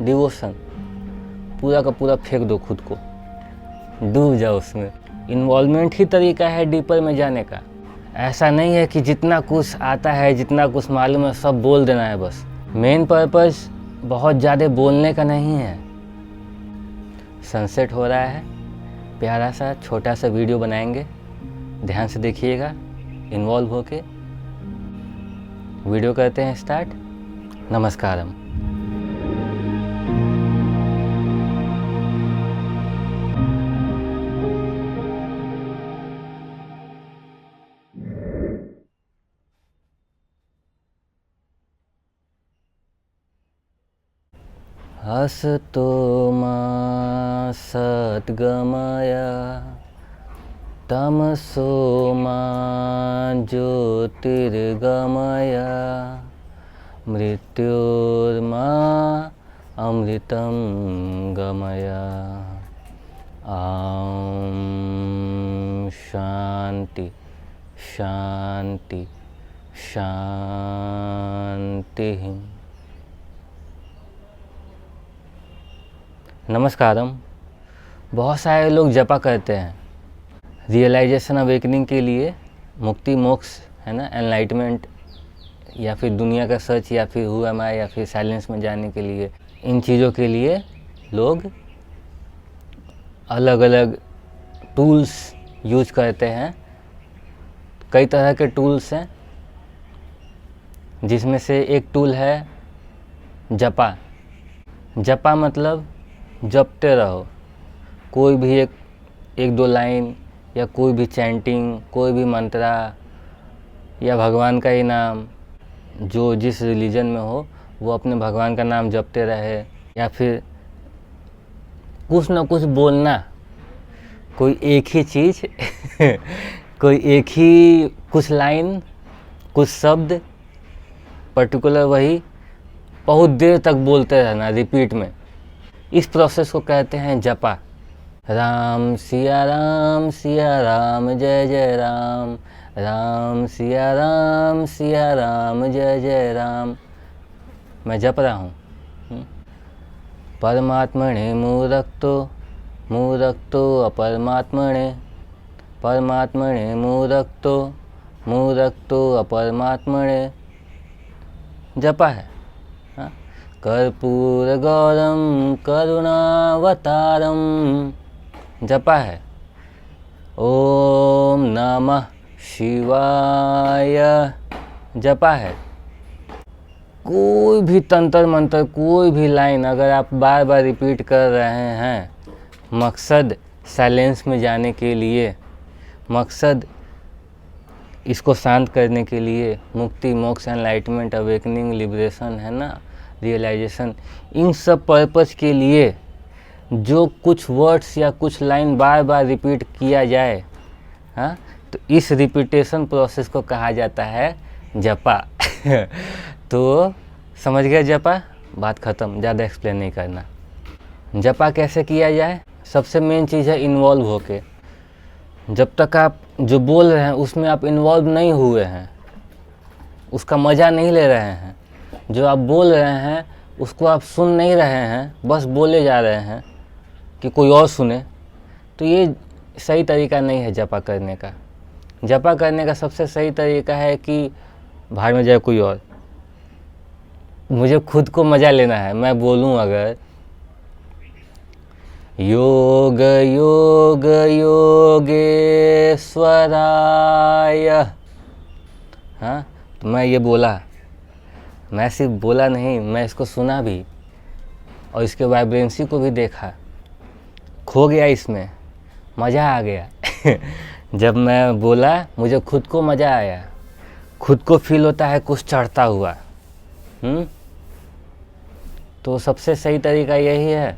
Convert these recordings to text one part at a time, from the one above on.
Devotion, पूरा का पूरा फेंक दो खुद को, डूब जाओ उसमें। इन्वॉल्वमेंट ही तरीका है डीपर में जाने का। ऐसा नहीं है कि जितना कुछ आता है, जितना कुछ मालूम है सब बोल देना है बस। मेन पर्पस बहुत ज़्यादा बोलने का नहीं है। सनसेट हो रहा है, प्यारा सा छोटा सा वीडियो बनाएंगे, ध्यान से देखिएगा, इन्वॉल्व होके वीडियो करते हैं स्टार्ट। नमस्कारम। हसतो मा सद्गमय तमसो मा ज्योतिर्गमय मृत्योर्मा अमृतं गमय। ॐ शांति शांति शांति। नमस्कारम। बहुत सारे लोग जपा करते हैं रियलाइजेशन अवेकनिंग के लिए, मुक्ति मोक्ष है ना, एनलाइटमेंट, या फिर दुनिया का सच, या फिर हु एम आई, या फिर साइलेंस में जाने के लिए। इन चीज़ों के लिए लोग अलग अलग टूल्स यूज करते हैं। कई तरह के टूल्स हैं, जिसमें से एक टूल है जपा। जपा मतलब जपते रहो, कोई भी एक दो लाइन, या कोई भी चैंटिंग, कोई भी मंत्रा, या भगवान का ही नाम, जो जिस रिलीजन में हो वो अपने भगवान का नाम जपते रहे। या फिर कुछ ना कुछ बोलना, कोई एक ही चीज़ कोई एक ही कुछ लाइन, कुछ शब्द पर्टिकुलर, वही बहुत देर तक बोलते रहना रिपीट में। इस प्रोसेस को कहते हैं जपा। राम सिया राम जय जय राम, राम सिया राम जय जय राम। मैं जप रहा हूँ। परमात्मने मूरक्तो अपरमात्मने, परमात्मने मूरक्तो अपरमात्मने। जपा है। कर्पूर गौरम करुणावतारम, जपा है। ओम नमः शिवाय, जपा है। कोई भी तंत्र मंत्र, कोई भी लाइन अगर आप बार बार रिपीट कर रहे हैं, मकसद साइलेंस में जाने के लिए, मकसद इसको शांत करने के लिए, मुक्ति मोक्ष एनलाइटमेंट अवेकनिंग लिबरेशन है ना, रियलाइजेशन, इन सब पर्पस के लिए जो कुछ वर्ड्स या कुछ लाइन बार बार रिपीट किया जाए, हाँ, तो इस रिपीटेशन प्रोसेस को कहा जाता है जपा। तो समझ गए जपा, बात ख़त्म, ज़्यादा एक्सप्लेन नहीं करना। जपा कैसे किया जाए? सबसे मेन चीज़ है इन्वॉल्व होके। जब तक आप जो बोल रहे हैं उसमें आप इन्वॉल्व नहीं हुए हैं, उसका मज़ा नहीं ले रहे हैं, जो आप बोल रहे हैं उसको आप सुन नहीं रहे हैं, बस बोले जा रहे हैं कि कोई और सुने, तो ये सही तरीका नहीं है जपा करने का। जपा करने का सबसे सही तरीका है कि भाड़ में जाए कोई और, मुझे खुद को मज़ा लेना है। मैं बोलूँ अगर योग योग योगेश्वराय, हाँ, तो मैं ये बोला, मैं सिर्फ बोला नहीं, मैं इसको सुना भी और इसके वाइब्रेंसी को भी देखा, खो गया इसमें, मज़ा आ गया। जब मैं बोला मुझे खुद को मज़ा आया, खुद को फील होता है कुछ चढ़ता हुआ। तो सबसे सही तरीका यही है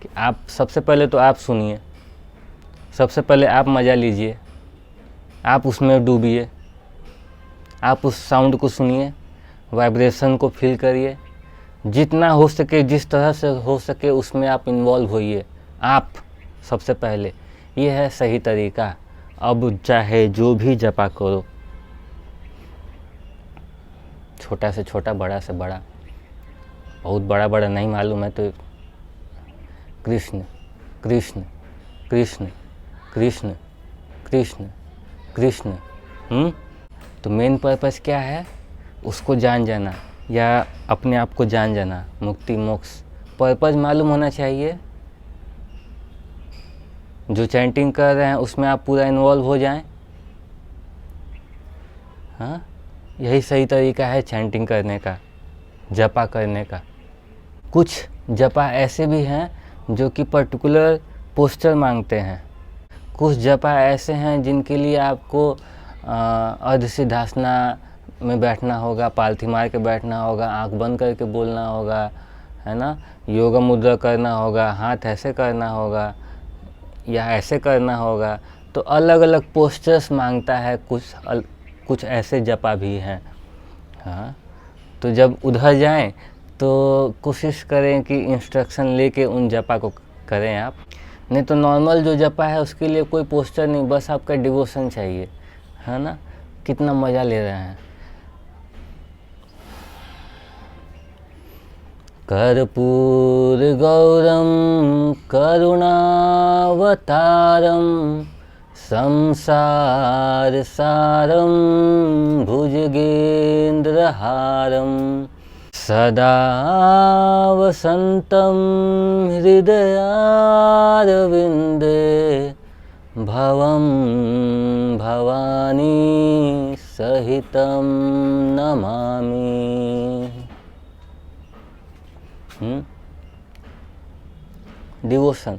कि आप सबसे पहले तो आप सुनिए, सबसे पहले आप मज़ा लीजिए, आप उसमें डूबिए, आप उस साउंड को सुनिए, वाइब्रेशन को फील करिए, जितना हो सके, जिस तरह से हो सके उसमें आप इन्वॉल्व होइए। आप सबसे पहले, ये है सही तरीका। अब चाहे जो भी जपा करो, छोटा से छोटा, बड़ा से बड़ा, बहुत बड़ा बड़ा नहीं मालूम है तो कृष्ण कृष्ण कृष्ण कृष्ण कृष्ण कृष्ण। तो मेन पर्पस क्या है? उसको जान जाना या अपने आप को जान जाना, मुक्ति मोक्ष पर्पस मालूम होना चाहिए। जो चैंटिंग कर रहे हैं उसमें आप पूरा इन्वॉल्व हो जाएं। हाँ, यही सही तरीका है चैंटिंग करने का, जपा करने का। कुछ जपा ऐसे भी हैं जो कि पर्टिकुलर पोस्चर मांगते हैं। कुछ जपा ऐसे हैं जिनके लिए आपको अर्ध सिद्धासना में बैठना होगा, पालथी मार के बैठना होगा, आंख बंद करके बोलना होगा, है ना, योगा मुद्रा करना होगा, हाथ ऐसे करना होगा या ऐसे करना होगा। तो अलग अलग पोस्चर्स मांगता है। कुछ ऐसे जपा भी हैं। हाँ, तो जब उधर जाएं तो कोशिश करें कि इंस्ट्रक्शन लेके उन जपा को करें आप। नहीं तो नॉर्मल जो जपा है उसके लिए कोई पोस्टर नहीं, बस आपका डिवोशन चाहिए, है ना। कितना मज़ा ले रहे हैं। कर्पूर गौरम करुणावतारम संसार सारम भुजगेन्द्रहारम सदा वसन्तं हृदयारविन्दे भवं भवानी सहितं नमामि। डिवोशन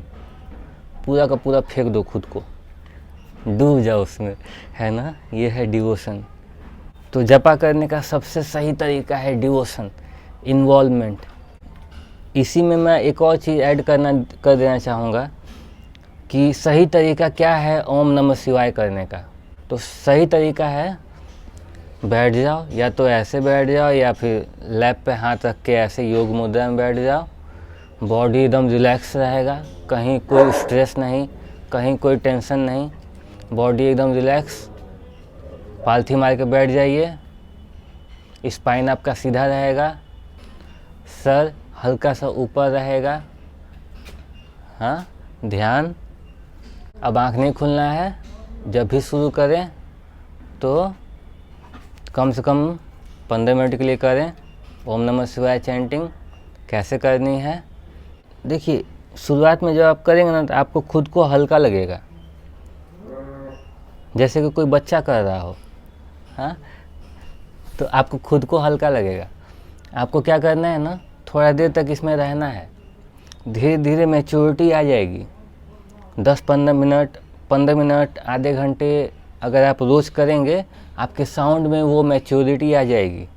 पूरा का पूरा फेंक दो, खुद को डूब जाओ उसमें, है ना। ये है डिवोशन। तो जपा करने का सबसे सही तरीका है डिवोशन, इन्वॉल्वमेंट। इसी में मैं एक और चीज़ ऐड कर देना चाहूँगा कि सही तरीका क्या है ओम नमः शिवाय करने का। तो सही तरीका है बैठ जाओ, या तो ऐसे बैठ जाओ या फिर लैप पे हाथ रख के ऐसे योग मुद्रा में बैठ जाओ। बॉडी एकदम रिलैक्स रहेगा, कहीं कोई स्ट्रेस नहीं, कहीं कोई टेंशन नहीं, बॉडी एकदम रिलैक्स। पालथी मार के बैठ जाइए, स्पाइन आपका सीधा रहेगा, सर हल्का सा ऊपर रहेगा। हाँ, ध्यान। अब आँख नहीं खुलना है। जब भी शुरू करें तो कम से कम 15 मिनट के लिए करें ओम नमः शिवाय चैंटिंग। कैसे करनी है देखिए, शुरुआत में जब आप करेंगे ना तो आपको खुद को हल्का लगेगा, जैसे कि कोई बच्चा कर रहा हो। हाँ, तो आपको खुद को हल्का लगेगा। आपको क्या करना है ना, थोड़ा देर तक इसमें रहना है। धीरे धीरे मैच्योरिटी आ जाएगी। 15 मिनट आधे घंटे अगर आप रोज़ करेंगे, आपके साउंड में वो मैच्योरिटी आ जाएगी।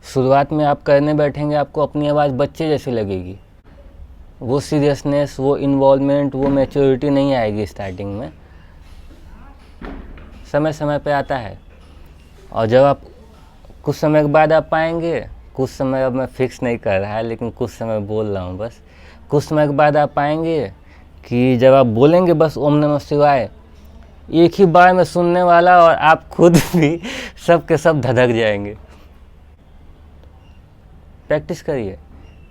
शुरुआत में आप करने बैठेंगे, आपको अपनी आवाज़ बच्चे जैसी लगेगी। वो सीरियसनेस, वो इन्वॉल्वमेंट, वो मैच्योरिटी नहीं आएगी स्टार्टिंग में। समय समय पे आता है। और जब आप कुछ समय के बाद आप पाएंगे, कुछ समय, अब मैं फिक्स नहीं कर रहा है लेकिन कुछ समय बोल रहा हूँ बस, कुछ समय के बाद आप पाएंगे कि जब आप बोलेंगे बस ओम नमः शिवाय, एक ही बार में सुनने वाला और आप खुद भी सब के सब धधक जाएंगे। प्रैक्टिस करिए,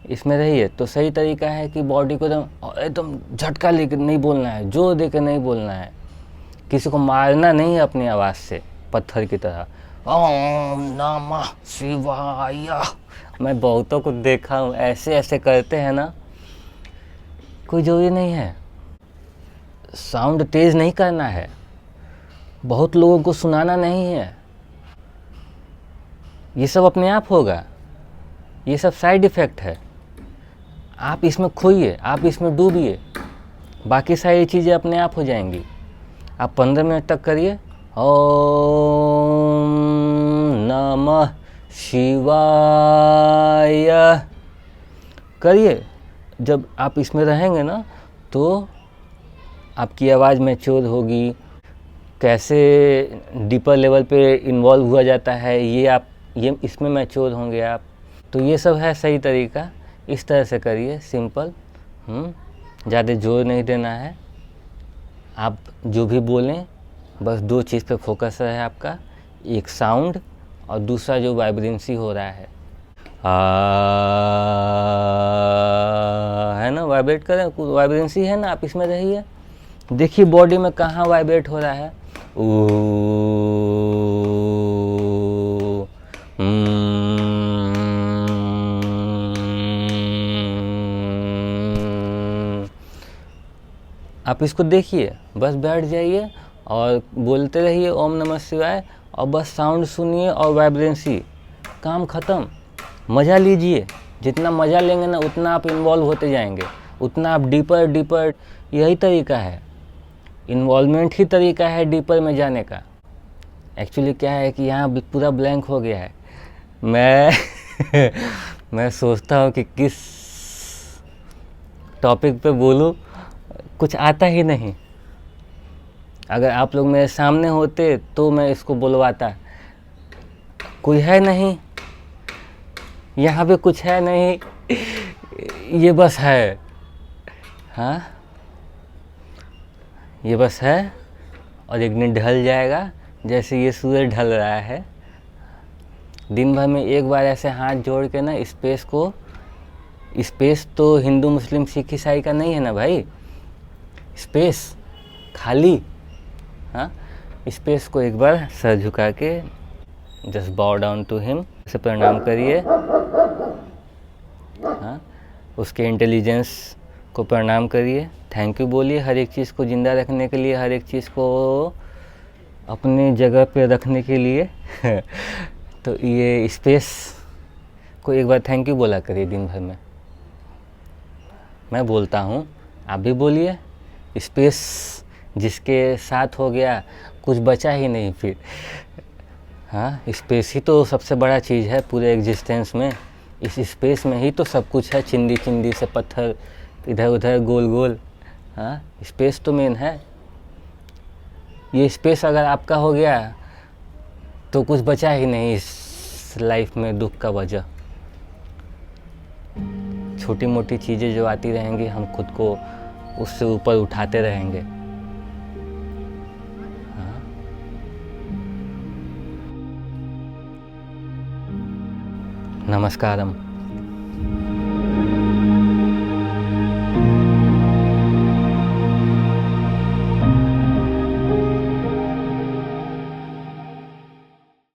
इसमें रहिए। तो सही तरीका है कि बॉडी को एकदम झटका लेकर नहीं बोलना है, जोर देकर नहीं बोलना है, किसी को मारना नहीं है अपनी आवाज़ से पत्थर की तरह। ओम नमः शिवाय। मैं बहुतों को देखा हूँ ऐसे ऐसे करते हैं ना, कोई जरूरी नहीं है। साउंड तेज नहीं करना है, बहुत लोगों को सुनाना नहीं है। ये सब अपने आप होगा, ये सब साइड इफ़ेक्ट है। आप इसमें खोइए, आप इसमें डूबिए, बाकी सारी चीज़ें अपने आप हो जाएंगी। आप 15 मिनट तक करिए ओम नमः शिवाय करिए। जब आप इसमें रहेंगे ना तो आपकी आवाज़ मैच्योर होगी। कैसे डीपर लेवल पे इन्वॉल्व हुआ जाता है ये इसमें मैच्योर होंगे आप। तो ये सब है सही तरीका। इस तरह से करिए, सिंपल। ज़्यादा जोर नहीं देना है। आप जो भी बोलें बस 2 चीज़ पे फोकस रहे आपका, एक साउंड और दूसरा जो वाइब्रेंसी हो रहा है। आ, है ना, वाइब्रेट करें, वाइब्रेंसी है ना, आप इसमें रहिए, देखिए बॉडी में कहाँ वाइब्रेट हो रहा है। ओ आप इसको देखिए, बस बैठ जाइए और बोलते रहिए ओम नमः शिवाय, और बस साउंड सुनिए और वाइब्रेंसी, काम ख़त्म। मज़ा लीजिए, जितना मज़ा लेंगे ना उतना आप इन्वॉल्व होते जाएंगे, उतना आप डीपर डीपर, यही तरीका है, इन्वॉल्वमेंट ही तरीका है डीपर में जाने का। एक्चुअली क्या है कि यहाँ पूरा ब्लैंक हो गया है, मैं मैं सोचता हूँ कि किस टॉपिक पे बोलूँ, कुछ आता ही नहीं। अगर आप लोग मेरे सामने होते तो मैं इसको बुलवाता, कोई है नहीं, यहाँ पे कुछ है नहीं, ये बस है, हाँ ये बस है, और एक दिन ढल जाएगा, जैसे ये सूरज ढल रहा है। दिन भर में एक बार ऐसे हाथ जोड़ के ना स्पेस को, स्पेस तो हिंदू मुस्लिम सिख ईसाई का नहीं है ना भाई, स्पेस खाली, हाँ स्पेस को एक बार सर झुका के जस्ट बाउ डाउन टू हिम, से प्रणाम करिए, हाँ उसके इंटेलिजेंस को प्रणाम करिए, थैंक यू बोलिए हर एक चीज़ को ज़िंदा रखने के लिए, हर एक चीज़ को अपनी जगह पे रखने के लिए तो ये स्पेस को एक बार थैंक यू बोला करिए दिन भर में। मैं बोलता हूँ, आप भी बोलिए। स्पेस जिसके साथ हो गया, कुछ बचा ही नहीं फिर, हाँ स्पेस ही तो सबसे बड़ा चीज़ है पूरे एग्जिस्टेंस में, इस स्पेस में ही तो सब कुछ है, चिंदी चिंदी से पत्थर इधर उधर गोल गोल, हाँ स्पेस तो मेन है। ये स्पेस अगर आपका हो गया तो कुछ बचा ही नहीं इस लाइफ में दुख का वजह। छोटी मोटी चीज़ें जो आती रहेंगी, हम खुद को उससे ऊपर उठाते रहेंगे। हाँ? नमस्कारम।